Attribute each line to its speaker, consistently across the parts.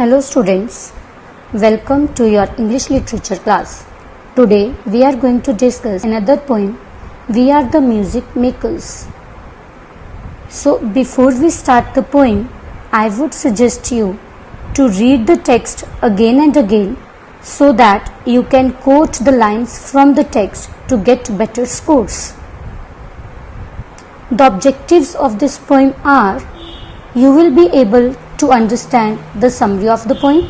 Speaker 1: Hello students, welcome to your English literature class. Today we are going to discuss another poem, We Are the Music Makers. So before we start the poem, I would suggest you to read the text again and again so that you can quote the lines from the text to get better scores. The objectives of this poem are: you will be able to understand the summary of the poem,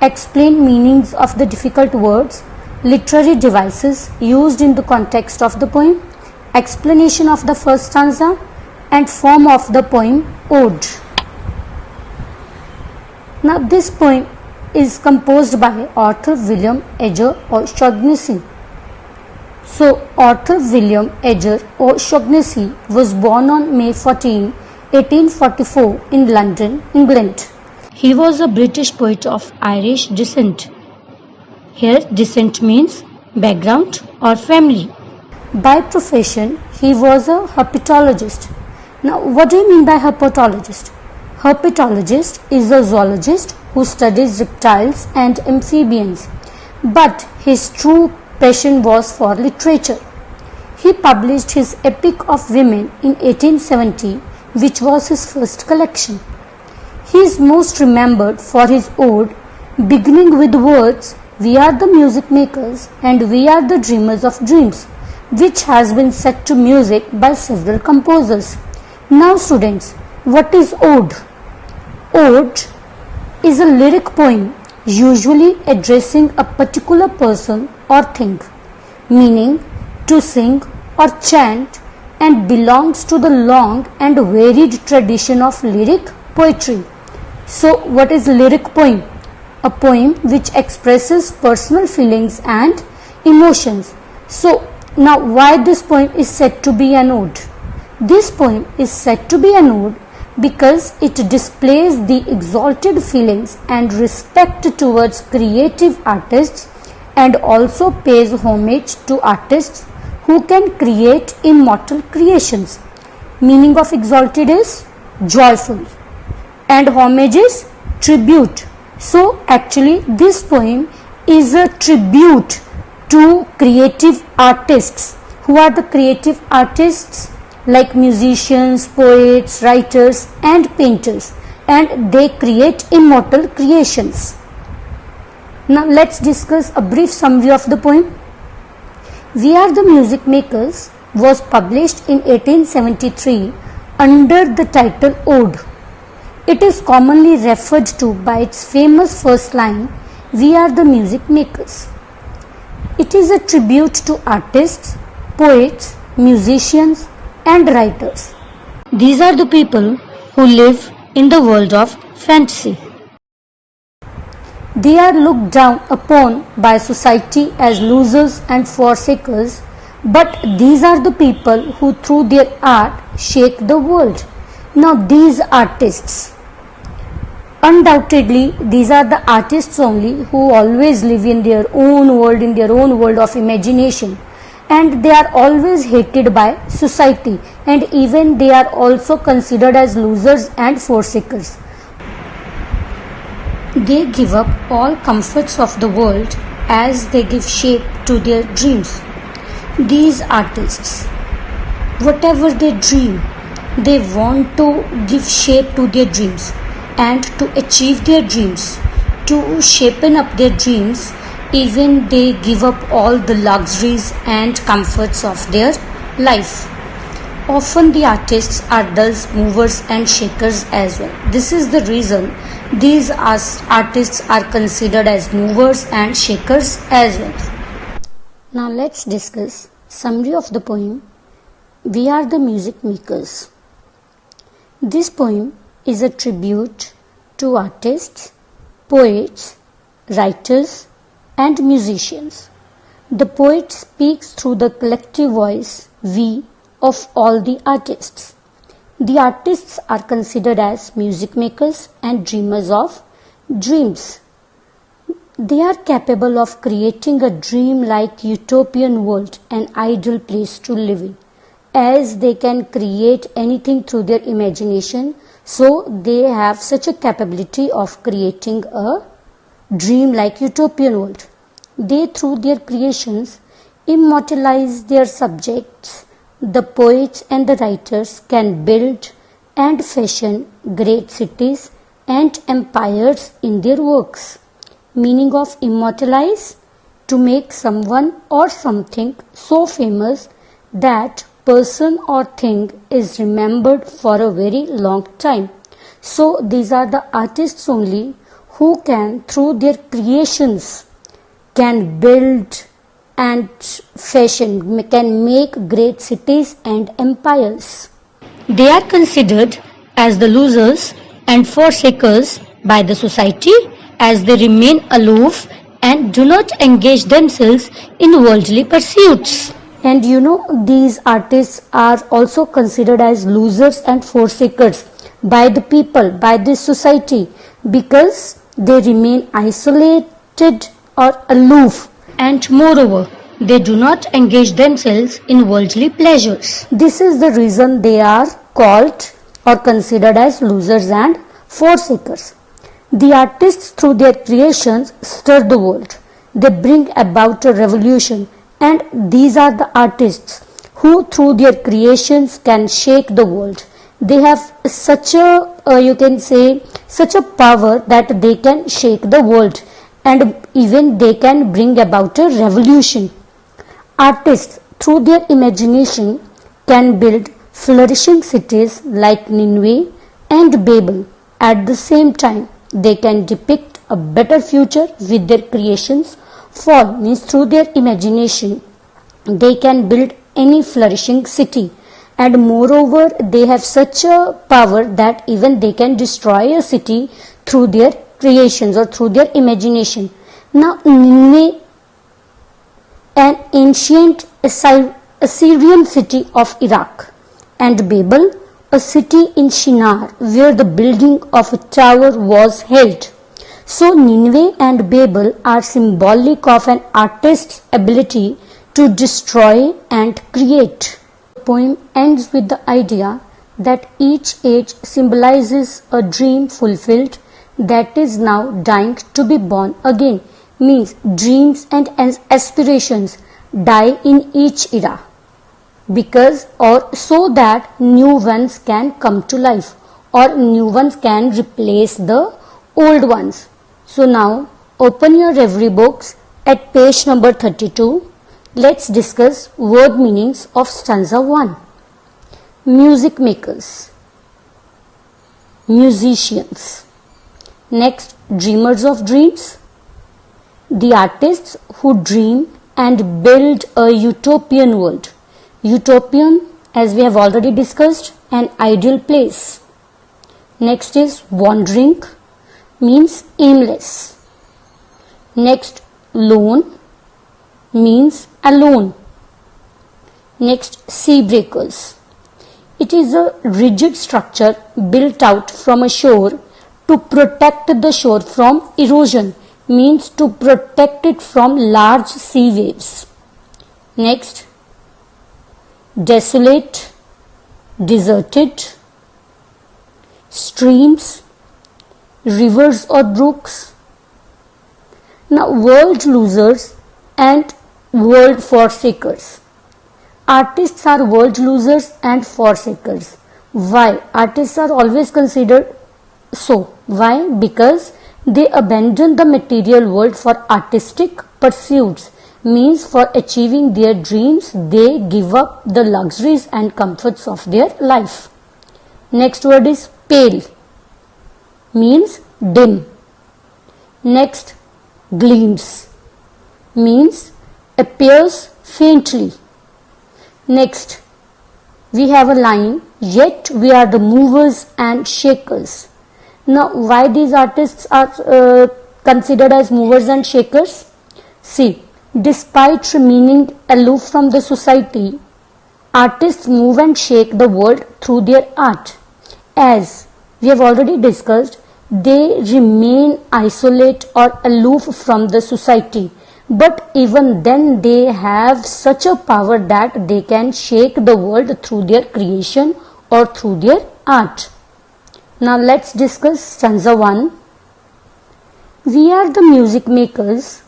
Speaker 1: explain meanings of the difficult words, literary devices used in the context of the poem, explanation of the first stanza, and form of the poem ode. Now this poem is composed by Arthur William Edgar O'Shaughnessy. So Arthur William Edgar O'Shaughnessy was born on May 14, 1844 in London, England. He was a British poet of Irish descent. Here descent means background or family. By profession, he was a herpetologist. Now what do you mean by herpetologist? Herpetologist is a zoologist who studies reptiles and amphibians, but his true passion was for literature. He published his Epic of Women in 1870, which was his first collection. He is most remembered for his ode beginning with the words, "We are the music makers and we are the dreamers of dreams," which has been set to music by several composers. Now students, what is ode? Ode is a lyric poem usually addressing a particular person or thing, meaning to sing or chant, and belongs to the long and varied tradition of lyric poetry. So what is lyric poem? A poem which expresses personal feelings and emotions. So now why this poem is said to be an ode? This poem is said to be an ode because it displays the exalted feelings and respect towards creative artists, and also pays homage to artists who can create immortal creations. Meaning of exalted is joyful and homage is tribute. So actually this poem is a tribute to creative artists. Who are the creative artists? Like musicians, poets, writers and painters, and they create immortal creations. Now let's discuss a brief summary of the poem. We Are the Music Makers was published in 1873 under the title Ode. It is commonly referred to by its famous first line, "We are the music makers." It is a tribute to artists, poets, musicians and writers. These are the people who live in the world of fantasy. They are looked down upon by society as losers and forsakers, but these are the people who through their art shake the world. Now these artists, undoubtedly these are the artists only who always live in their own world of imagination, and they are always hated by society, and even they are also considered as losers and forsakers. They give up all comforts of the world as they give shape to their dreams. These artists, whatever they dream, they want to give shape to their dreams, and to achieve their dreams, to shapen up their dreams, even they give up all the luxuries and comforts of their life. Often the artists are thus movers and shakers as well. This is the reason these artists are considered as movers and shakers as well. Now let's discuss summary of the poem, We Are the Music Makers. This poem is a tribute to artists, poets, writers and musicians. The poet speaks through the collective voice, we, of all the artists. The artists are considered as music makers and dreamers of dreams. They are capable of creating a dream-like utopian world, an ideal place to live in, as they can create anything through their imagination, so they have such a capability of creating a dream-like utopian world. They, through their creations, immortalize their subjects. The poets and the writers can build and fashion great cities and empires in their works. Meaning of immortalize: to make someone or something so famous that person or thing is remembered for a very long time. So these are the artists only who can, through their creations, can build and fashion, can make great cities and empires. They are considered as the losers and forsakers by the society, as they remain aloof and do not engage themselves in worldly pursuits. And these artists are also considered as losers and forsakers by the people, by this society, because they remain isolated or aloof, and moreover, they do not engage themselves in worldly pleasures. This is the reason they are called or considered as losers and forsakers. The artists, through their creations, stir the world. They bring about a revolution, and these are the artists who, through their creations, can shake the world. They have such a, such a power that they can shake the world, and even they can bring about a revolution. Artists, through their imagination, can build flourishing cities like Nineveh and Babel. At the same time, they can depict a better future with their creations, for means through their imagination they can build any flourishing city, and moreover they have such a power that even they can destroy a city through their creations or through their imagination. Now Nineveh, an ancient Assyrian city of Iraq, and Babel, a city in Shinar where the building of a tower was held. So Nineveh and Babel are symbolic of an artist's ability to destroy and create. The poem ends with the idea that each age symbolizes a dream fulfilled that is now dying to be born again. Means dreams and aspirations die in each era, because or so that new ones can come to life, or new ones can replace the old ones. So now open your reverie books at page number 32. Let's discuss word meanings of stanza 1. Music makers, musicians. Next, dreamers of dreams, the artists who dream and build a utopian world. Utopian, as we have already discussed, an ideal place. Next is wandering, means aimless. Next, lone, means alone. Next, sea breakers. It is a rigid structure built out from a shore to protect the shore from erosion, means to protect it from large sea waves. Next, desolate, deserted. Streams, rivers or brooks. Now, world losers and world forsakers. Artists are world losers and forsakers. Why? Artists are always considered so. Why? Because they abandon the material world for artistic pursuits. Means for achieving their dreams, they give up the luxuries and comforts of their life. Next word is pale, means dim. Next, gleams, means appears faintly. Next, we have a line, yet we are the movers and shakers. Now, why these artists are considered as movers and shakers? See, despite remaining aloof from the society, artists move and shake the world through their art. As we have already discussed, they remain isolate or aloof from the society, but even then they have such a power that they can shake the world through their creation or through their art. Now let's discuss stanza 1. We are the music makers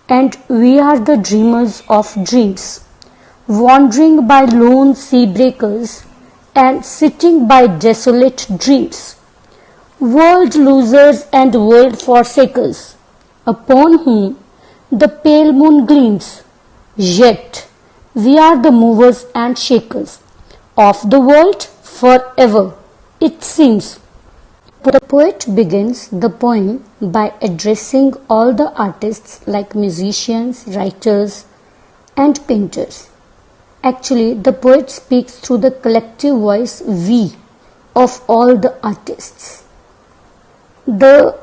Speaker 1: and we are the dreamers of dreams, wandering by lone sea breakers and sitting by desolate dreams, world losers and world forsakers, upon whom the pale moon gleams, yet we are the movers and shakers of the world forever, it seems. The poet begins the poem by addressing all the artists like musicians, writers, and painters. Actually, the poet speaks through the collective voice we of all the artists. The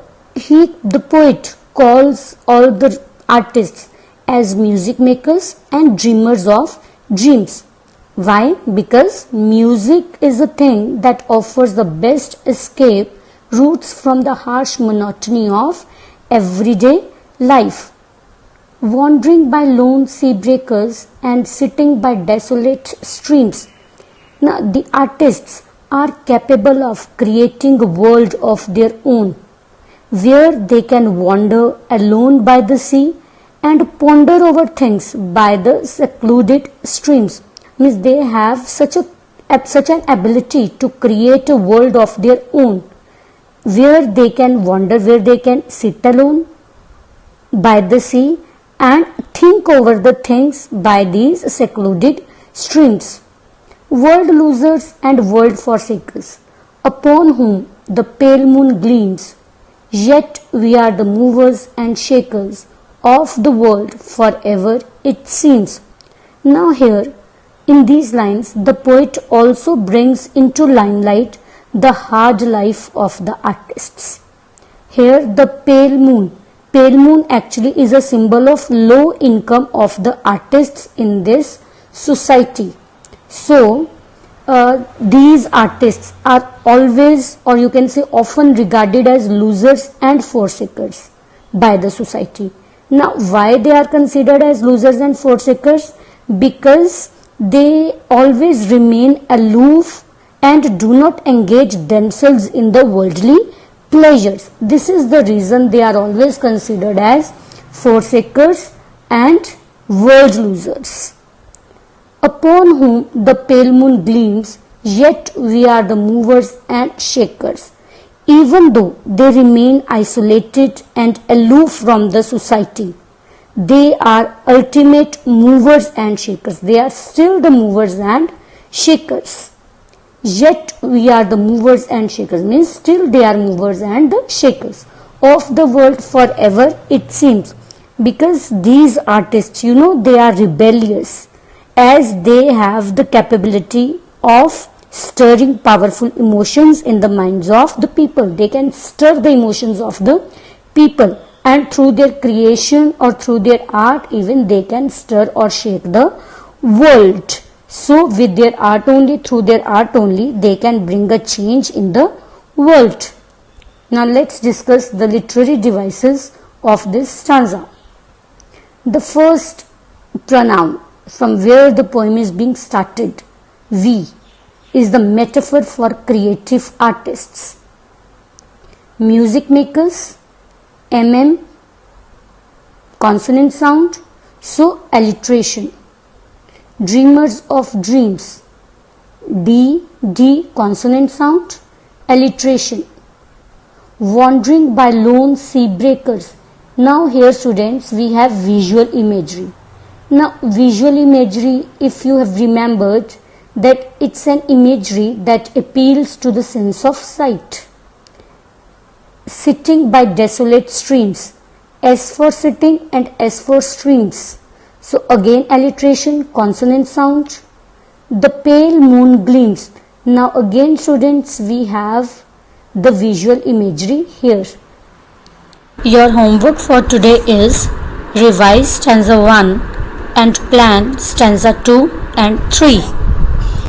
Speaker 1: poet calls all the artists as music makers and dreamers of dreams. Why? Because music is a thing that offers the best escape routes from the harsh monotony of everyday life. Wandering by lone sea breakers and sitting by desolate streams. Now, the artists are capable of creating a world of their own, where they can wander alone by the sea and ponder over things by the secluded streams. Means they have such an ability to create a world of their own, where they can wander, where they can sit alone by the sea and think over the things by these secluded streams. World losers and world forsakers, upon whom the pale moon gleams, yet we are the movers and shakers of the world forever, it seems. Now here, in these lines, the poet also brings into limelight the hard life of the artists. Here the pale moon actually is a symbol of low income of the artists in this society. So these artists are always, or you can say often, regarded as losers and forsakers by the society. Now why they are considered as losers and forsakers? Because they always remain aloof and do not engage themselves in the worldly pleasures. This is the reason they are always considered as forsakers and world losers. Upon whom the pale moon gleams, yet we are the movers and shakers. Even though they remain isolated and aloof from the society, they are ultimate movers and shakers. They are still the movers and shakers. Yet we are the movers and shakers, means still they are movers and the shakers of the world forever, it seems. Because these artists, they are rebellious, as they have the capability of stirring powerful emotions in the minds of the people. They can stir the emotions of the people, and through their creation or through their art, even they can stir or shake the world. So with their art only, through their art only, they can bring a change in the world. Now let's discuss the literary devices of this stanza. The first pronoun from where the poem is being started, we, is the metaphor for creative artists. Music makers, consonant sound, so alliteration. Dreamers of dreams, D consonant sound, alliteration. Wandering by lone sea breakers. Now here students, we have visual imagery. Now visual imagery, if you have remembered, that it's an imagery that appeals to the sense of sight. Sitting by desolate streams, S for sitting and S for streams. So again alliteration, consonant sound. The pale moon gleams. Now again students, we have the visual imagery here. Your homework for today is revise stanza 1 and plan stanza 2 and 3.